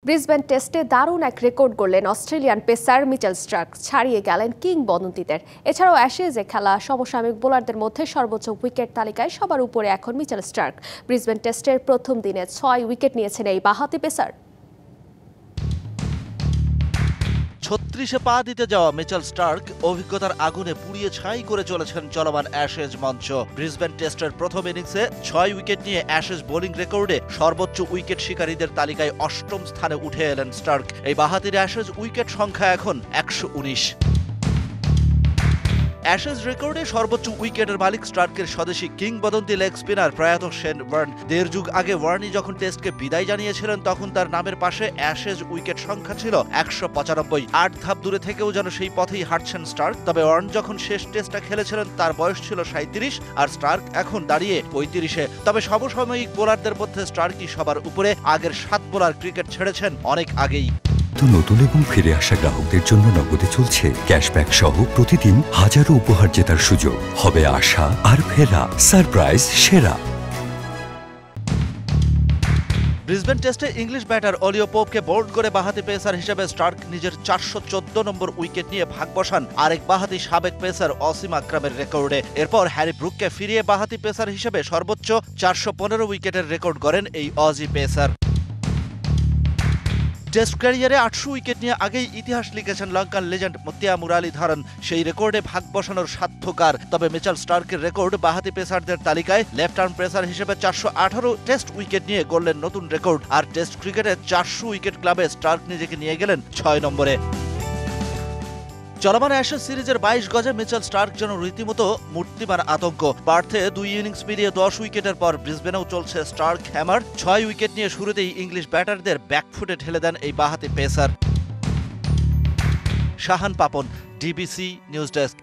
Brisbane টেস্টে দারুণ এক রেকর্ড গড়লেন অস্ট্রেলিয়ান পেসার মিচেল স্টার্ক, ছাড়িয়ে গেলেন কিংবদন্তিদের। এছাড়াও অ্যাশেজে খেলা সমসাময়িক বোলারদের মধ্যে সর্বোচ্চ উইকেট তালিকায় সবার উপরে এখন মিচেল স্টার্ক। ব্রিসবেন টেস্টের প্রথম দিনে 6 উইকেট নিয়েছেন এই বাঁহাতি পেসার। ৩৬-এ পা দিতে যাওয়া মিচেল স্টার্ক অভিজ্ঞতার আগুনে পুড়িয়ে ছাই করে চলেছেন চলমান অ্যাশেজ মঞ্চ। ব্রিসবেন টেস্টের প্রথম ইনিংসে 6 উইকেট নিয়ে অ্যাশেজ বোলিং রেকর্ডে সর্বোচ্চ উইকেট শিকারীদের তালিকায় ৮ম স্থানে উঠে এলেন স্টার্ক। এই বাঁহাতির অ্যাশেজ উইকেট সংখ্যা এখন ১১৯। অ্যাশেজ রেকর্ডে সর্বোচ্চ উইকেটের মালিক স্টার্কের স্বদেশী কিংবদন্তি লেগ স্পিনার প্রয়াত শেন ওয়ার্ন। ১.৫ যুগ আগে ওয়ার্নি যখন টেস্টকে বিদায় জানিয়েছিলেন তখন তার নামের পাশে অ্যাশেজ উইকেট সংখ্যা ছিল ১৯৫। ৮ ধাপ দূরে থেকেও যেন সেই পথেই হাঁটছেন স্টার্ক। তবে ওয়ার্ন যখন শেষ টেস্টটা খেলেছিলেন তার বয়স ছিল ৩৭ আর স্টার্ক এখন দাঁড়িয়ে ৩৫-এ। তবে সমসাময়িক বোলারদের মধ্যে স্টার্কই সবার উপরে। আগের ৭ বোলার ক্রিকেট ছেড়েছেন অনেক আগেই। নতুন এবং ফিরে আসা গ্রাহকদের জন্য নগদে চলছে ক্যাশব্যাক সহ প্রতিদিন হাজারো উপহার জেতার সুযোগ। হবে আশা আর ফেরা, সারপ্রাইজ সেরা। ব্রিসবেন টেস্টে ইংলিশ ব্যাটার অলিও পোপকে বোল্ড করে বাঁহাতি পেসার হিসেবে স্টার্ক নিজের ৪১৪ নম্বর উইকেট নিয়ে ভাগ বসান আরেক বাঁহাতি সাবেক পেসার অসীম আকরামের রেকর্ডে। এরপর হ্যারি ব্রুককে ফিরিয়ে বাঁহাতি পেসার হিসেবে সর্বোচ্চ ৪১৫ উইকেটের রেকর্ড গড়েন এই অজি পেসার। টেস্ট ক্যারিয়ারে ৮০০ উইকেট নিয়ে আগেই ইতিহাস লিখেছেন লঙ্কান লেজেন্ড মুত্তিয়া মুরালীধরন। সেই রেকর্ডে ভাগ বসানোর সাধ্যকার। তবে মিচেল স্টার্কের রেকর্ড বাঁহাতি পেসারদের তালিকায় লেফট আর্ম পেসার হিসেবে ৪১৮ টেস্ট উইকেট নিয়ে গড়লেন নতুন রেকর্ড। আর টেস্ট ক্রিকেটে ৪০০ উইকেট ক্লাবে স্টার্ক নিজেকে নিয়ে গেলেন ৬ নম্বরে। চলমান অ্যাশেজ সিরিজের ২২ গজে মিচেল স্টার্ক যেন রীতিমতো মূর্তিমান আতঙ্ক। পার্থে ২ ইনিংস মিলিয়ে ১০ উইকেটের পর ব্রিসবেনেও চলছে স্টার্ক হ্যামার। ৬ উইকেট নিয়ে শুরুতেই ইংলিশ ব্যাটারদের ব্যাকফুটে ঠেলে দেন এই বাঁহাতি pacer. Shahan Papon, DBC news desk.